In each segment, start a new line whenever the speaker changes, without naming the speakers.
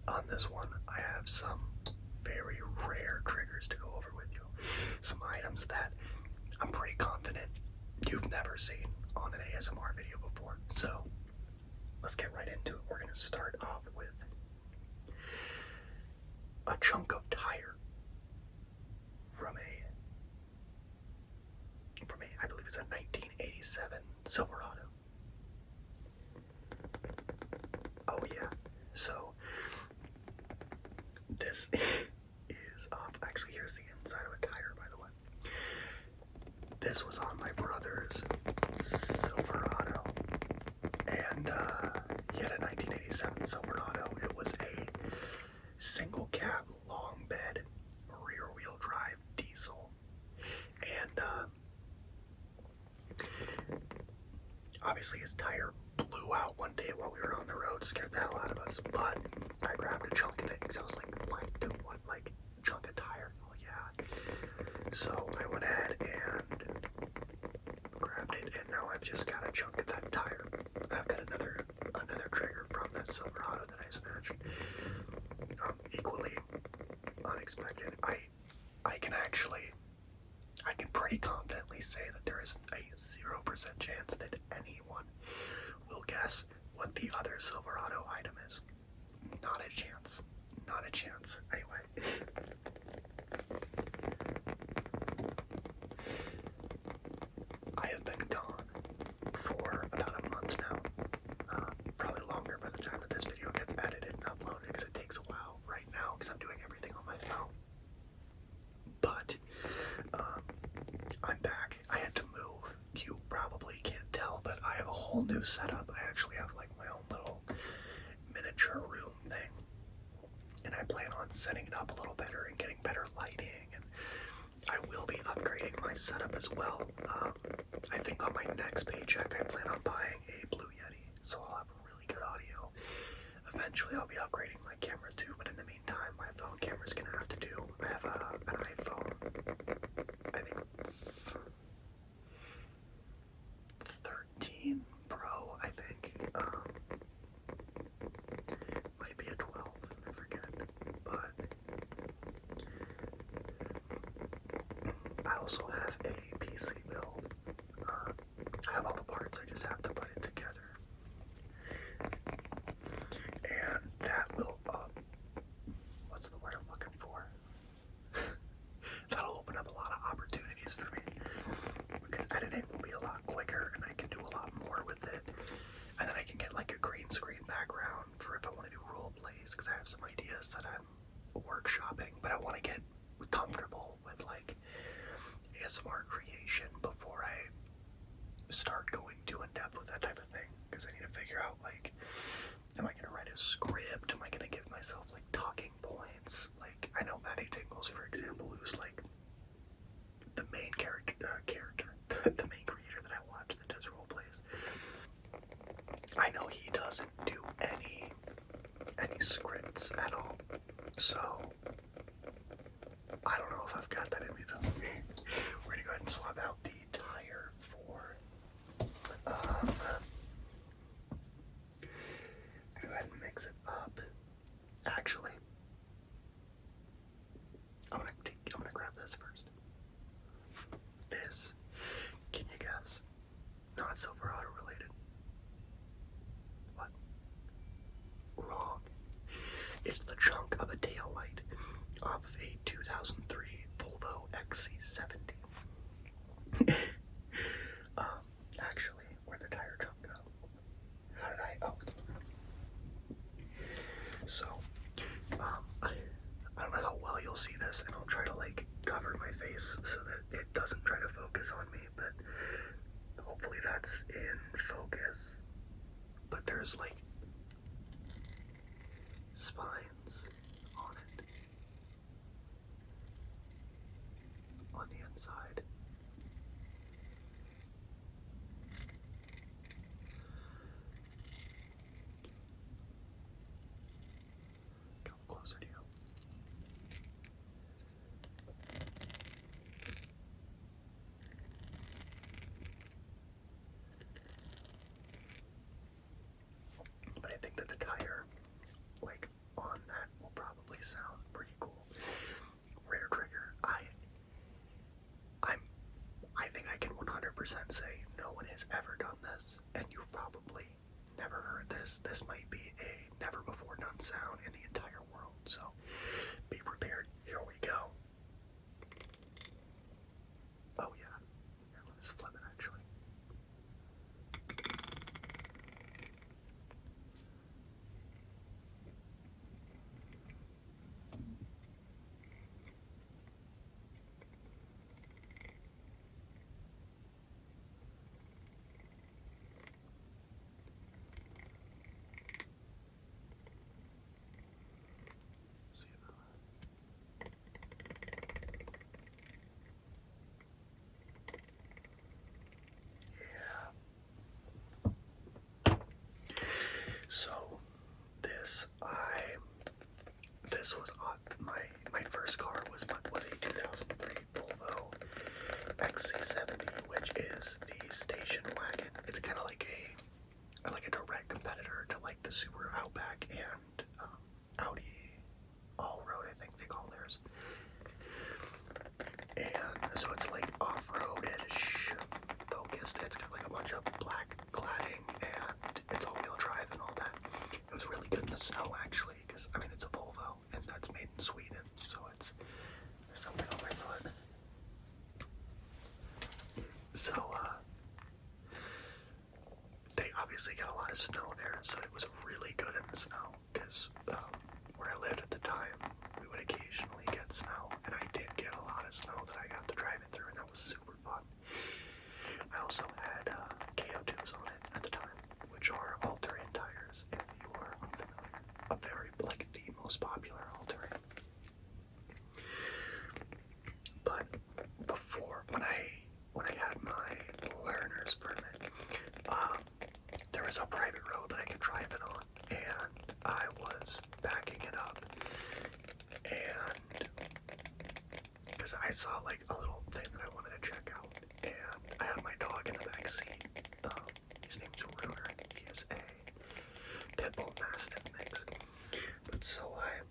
On this one, I have some very rare triggers to go over with you. Some items that I'm pretty confident you've never seen on an ASMR video before. So let's get right into it. We're going to start off with a chunk of tire from a I believe it's a 1987 Silverado. Oh yeah. So this is off. Actually, here's the inside of a tire, by the way. This was on my brother's Silverado, and he had a 1987 Silverado. It was a single cab, long bed, rear wheel drive diesel, and obviously his tire blew out one day while we were on the road, scared the hell out of us. But I grabbed a chunk of it because I was like, what? Dude, what? Like, chunk of tire? Oh yeah. So I went ahead and grabbed it, and now I've just got a chunk of that tire. I've got another trigger from that Silverado that I smashed. Equally unexpected. I can pretty confidently say that there is a 0% chance that anyone will guess what the other Silverado item is. Not a chance. Not a chance. Anyway. I have been gone for about a month now. Probably longer by the time that this video gets edited and uploaded, because it takes a while right now because I'm doing everything on my phone. But I'm back. I had to move. You probably can't tell, but I have a whole new setup. I actually have like my own little miniature room thing, and I plan on setting it up a little better and getting better lighting, and I will be upgrading my setup as well. I think on my next paycheck I plan on buying a Blue Yeti, so I'll have really good audio. Eventually I'll be upgrading my camera too, but in the meantime my phone camera's gonna have to do. I have an iPhone, I think 13 Pro, I think. Might be a 12, I forget. But I also have a PC build. I have all the parts, I just have to put it together. And that will, what's the word I'm looking for? That'll open up a lot of opportunities for me, because editing will be a lot quicker and I can do a lot more with it. And then I can get like a green screen background for if I want to do role plays, because I have some ideas that I'm workshopping, but I want to get comfortable with like ASMR creation before I start going too in depth with that type of thing, because I need to figure out like, am I gonna write a script? Am I gonna give myself like talking points? Like, I know Maddie Tingles, for example, who's like the main character, the main creator that I watch that does role plays. I know he doesn't do any scripts at all, so I don't know if I've got that in me though. We're gonna go ahead and swap out the tire for go ahead and mix it up. Actually, I'm gonna grab this first. This, can you guess? Not Silverado related. What? Wrong. It's the chunk of a taillight off of a 2003 Volvo XC70. Actually, where'd the tire chunk go? How did I? Oh. So, I don't know how well you'll see this, and I'll try to like cover my face so that it doesn't try to focus on me, but hopefully that's in focus. But there's like spines on it, on the inside. Come closer to you. But I think that the tire, like on that never heard this. This might be a never before done sound in the entire world. So be prepared. Here we go. Oh yeah. Here, let's flip it actually. So this was on my first car was a 2003 Volvo XC70, which is the station wagon. It's kind of like a direct competitor to like the Subaru Outback and Audi Allroad, I think they call theirs. And so it's like off-road-ish focused. It's got like a bunch of black cladding and it's all-wheel drive and all that. It was really good in the snow actually, because I mean it's a Volvo and that's made in Sweden, so there's something on my foot. So they obviously got a lot of snow there, so it was really good in the snow because where I lived at the time, we would occasionally get snow, and I did get a lot of snow that I got to drive it through, and that was super fun. I also had KO2s on it at the time, which are all-terrain tires, if you are unfamiliar. A very, like, the most popular all-terrain. But before, when I had my learner's permit, there was a private road that I could drive it on, and I was backing it up, and because I saw like a little thing that I wanted to check out, and I had my dog in the back seat. His name's Rooter. He is a pit bull mastiff mix. But so I'm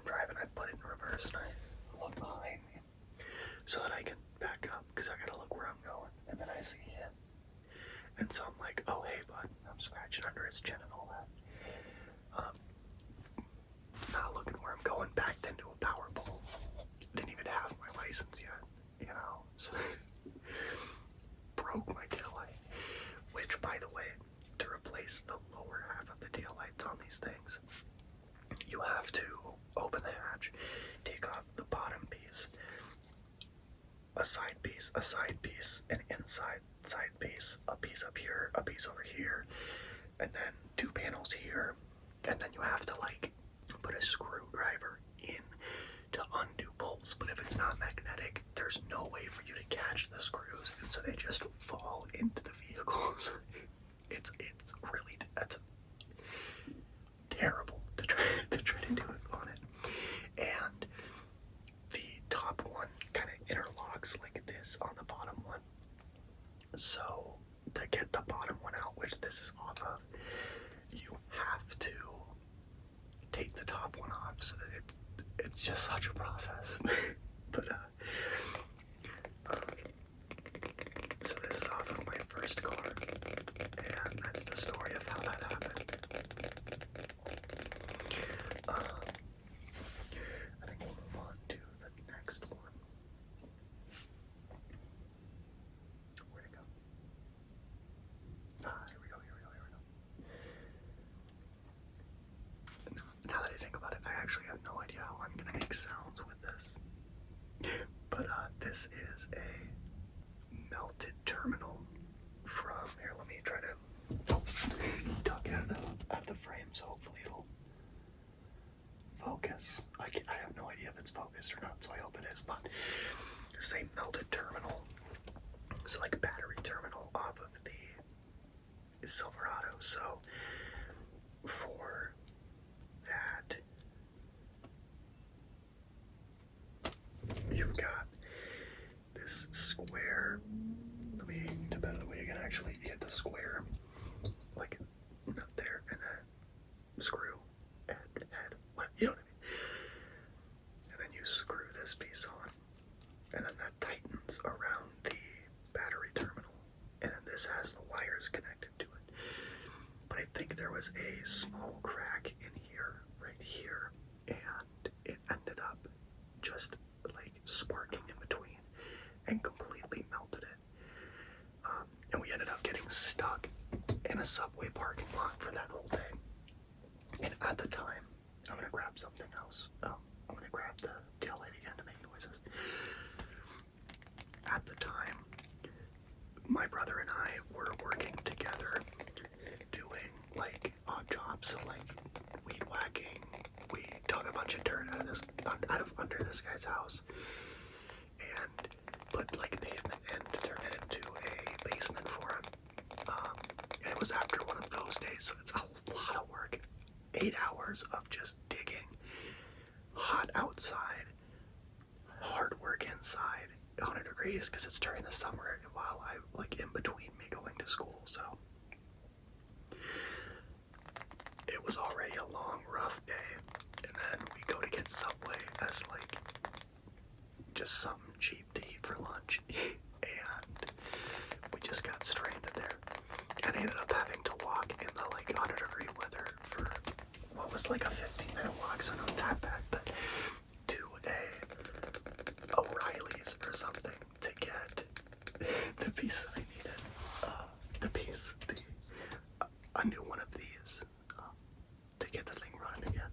driving, I put it in reverse, and I look behind me so that I can back up because I gotta look where I'm going, and then I see him. And so I'm like, oh hey bud, I'm scratching under his chin and all that. Not looking where I'm going, backed into a power pole. Didn't even have my license yet, you know, so broke my taillight. Which, by the way, to replace the lower half of the taillights on these things, you have to open the hatch, take off the bottom piece, a side piece, an inside side piece, a piece up here, a piece over here, and then two panels here, and then you have to like put a screwdriver in to undo bolts, but if it's not magnetic, there's no way for you to catch the screws, and so they just fall into the vehicles. It's really, that's terrible to try to do it on it. And the top one kind of interlocks like this on the bottom one. So to get the bottom one out, which this is off of, you have to take the top one off, so that it's just such a process. But so this is off of my first car, and that's the story of how that happened. I think we'll move on to the next one. Where'd it go? Here we go. Now that I think about it, I actually have no idea how I'm gonna make sounds with this. But this is a melted terminal from here. Let me try to tuck out of the frame, so hopefully it'll focus. I have no idea if it's focused or not, so I hope it is. But same melted terminal, so like battery terminal off of the Silverado. So for that, you've got this square. Let me tip out of the way again. Actually, you get the square, like nut there, and then screw and head. What, you know what I mean? And then you screw this piece on, and then that tightens around the battery terminal, and then this has the wires connected to it. like there was a small crack in here, right here, and it ended up just like sparking in between and completely melted it. And we ended up getting stuck in a subway parking lot for that whole day. And at the time, I'm gonna grab something else. I'm gonna grab the tail light again to make noises. At the time, my brother and I were working together doing like odd jobs, so like weed whacking. We dug a bunch of dirt out of under this guy's house and put like pavement in to turn it into a basement for him. And it was after one of those days, so it's a lot of work. 8 hours of just digging, hot outside, hard work inside, 100 degrees because it's during the summer while I like in between me going to school. So it was already a long, rough day, and then we go to get Subway as like just something cheap to eat for lunch, and we just got stranded there. And I ended up having to walk in the like 100-degree weather for what was like a 15-minute walk, so not that bad, but to a O'Reilly's or something to get the piece that I needed. A new one of these to get the thing running again.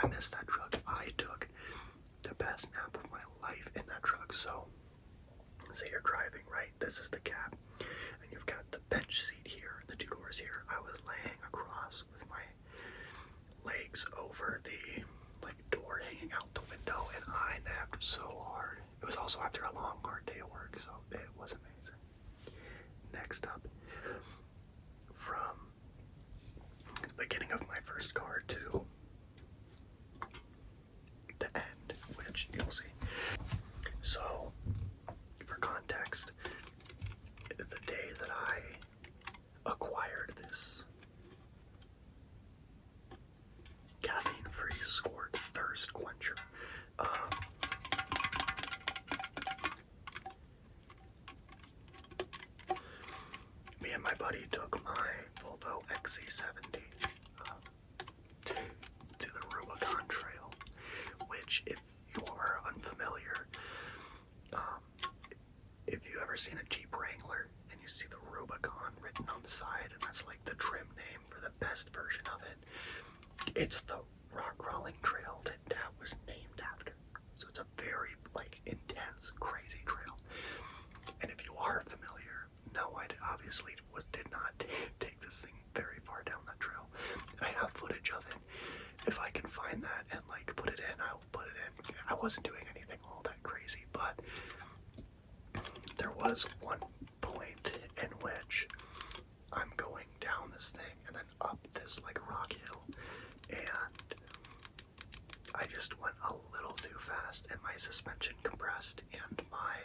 I missed that truck. I took the best nap of my life in that truck. So, say you're driving, right? This is the cab, and you've got the bench seat here, the 2 doors here. I was laying across with my legs over the like door hanging out the window, and I napped so hard. It was also after a long, hard day of work, so it was amazing. Next up, from the beginning of my first car to the end, which you'll see. So, for context, the day that I acquired this caffeine-free Squirt thirst quencher, me and my buddy took my Volvo XC70 to the Rubicon Trail, which, if you're unfamiliar, if you've ever seen a Jeep Wrangler and you see the Rubicon written on the side, and that's like the trim name for the best version of it, it's the rock crawling trail that was named after. So it's a very like intense, crazy trail. And if you are familiar, no, I obviously did not take this thing very far down that trail. And I have footage of it. If I can find that and like put it in, I'll put it in. I wasn't doing anything all that crazy, but there was one point in which I'm going down this thing and then up this like rock hill, and I just went a little too fast, and my suspension compressed, and my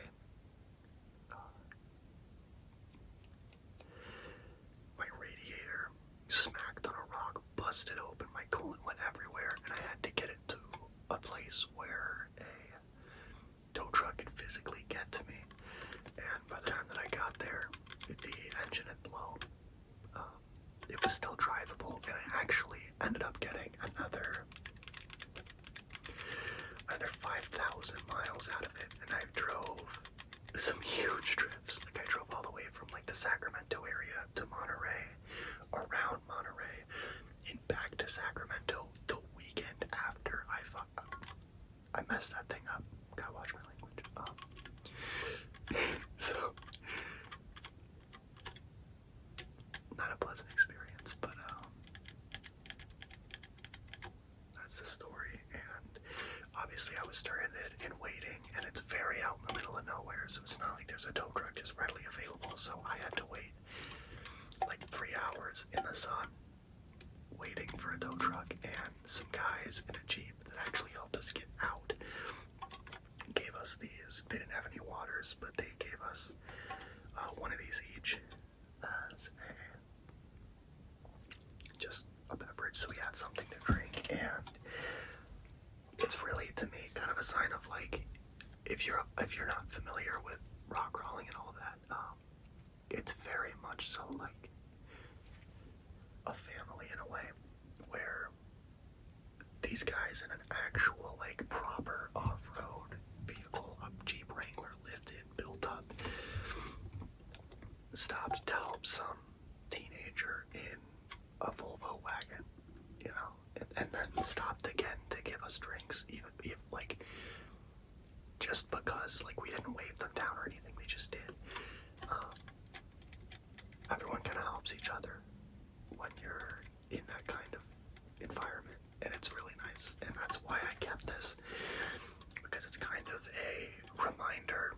radiator smacked on a rock, busted open, my coolant went everywhere, and I had to get it to a place where a tow truck could physically get to me. And by the time that I got there, the engine had blown. It was still drivable, and I actually ended up getting another 5,000 miles out of it, and I drove some huge trips. Like I drove all the way from like the Sacramento area to Monterey, around Monterey, and back to Sacramento the weekend after I messed that thing up. Gotta watch my language. So, not a pleasant experience, but that's the story. And obviously I was stranded and waiting, and it's very out in the middle of nowhere, so it's not like there's a tow truck just readily available. So I had to wait like 3 hours in the sun waiting for a tow truck, and some guys in a Jeep that actually helped us get out gave us these. They didn't have any waters, but they gave us one of these each as just a beverage, so we had something to drink. And it's really, to me, kind of a sign of like, if you're not familiar with rock crawling and all that, it's very much so like a family these guys in an actual, like, proper off-road vehicle, a Jeep Wrangler, lifted, built up, stopped to help some teenager in a Volvo wagon, you know, and then stopped again to give us drinks, even if, like, just because, like, we didn't wave them down or anything, they just did. Everyone kind of helps each other when you're in that kind of environment, and it's really nice, and that's why I kept this, because it's kind of a reminder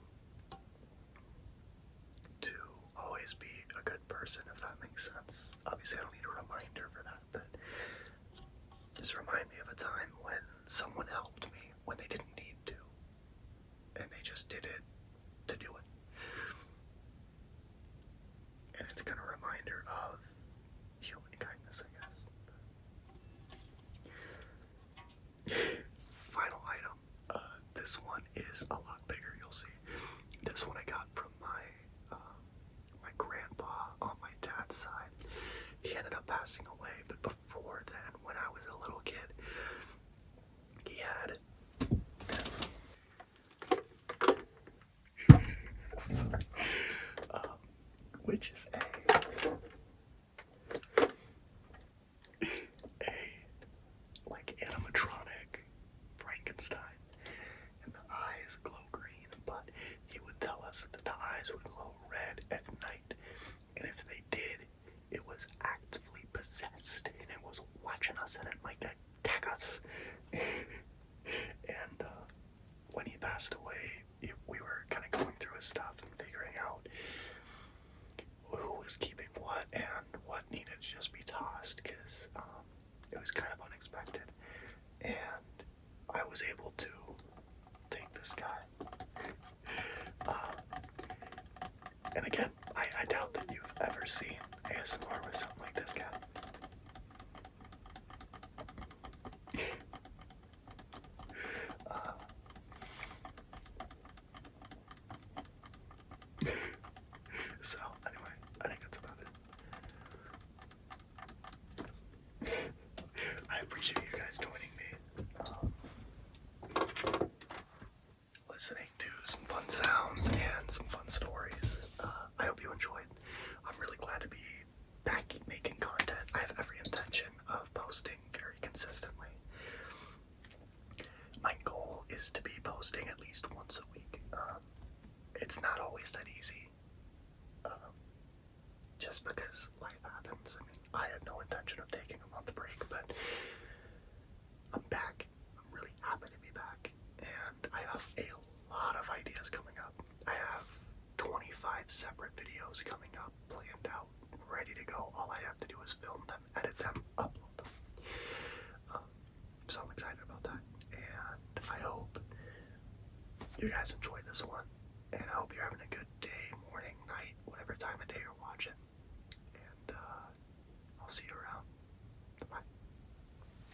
to always be a good person, if that makes sense. Obviously I don't need a reminder for that, but just remind me of a time when someone helped me when they didn't need to, and they just did it to do it. And it's kind of a reminder of human kindness, I guess. Final item. This one is a lot bigger, you'll see. This one I got from my grandpa on my dad's side. He ended up passing away, but before then, when I was a little kid, he had this. I'm sorry. Which is a like animatronic Frankenstein, and the eyes glow green, but he would tell us that the eyes would glow red at night, and if they did, it was actively possessed, and it was watching us, and it might attack us. And when he passed away, we were kind of going through his stuff and figuring out who was keeping what and what needed to just be tossed, because it was kind of unexpected, and I was able to take this guy. And again, I doubt that you've ever seen ASMR with something like this guy. So anyway, I think that's about it. I appreciate you guys joining me, listening to some fun sounds and some fun stories. I hope you enjoyed. I'm really glad to be back making content. I have every intention of posting very consistently. My goal is to be posting at least once a week. It's not always that easy, just because life happens. I mean, I had no intention of taking a month break, but I'm back. I'm really happy to be back, and I have a lot of ideas coming up. I have 25 separate videos coming up, planned out, ready to go. All I have to do is film them, edit them, upload them. So I'm excited about that, and I hope you guys enjoyed this one, and I hope you're having a good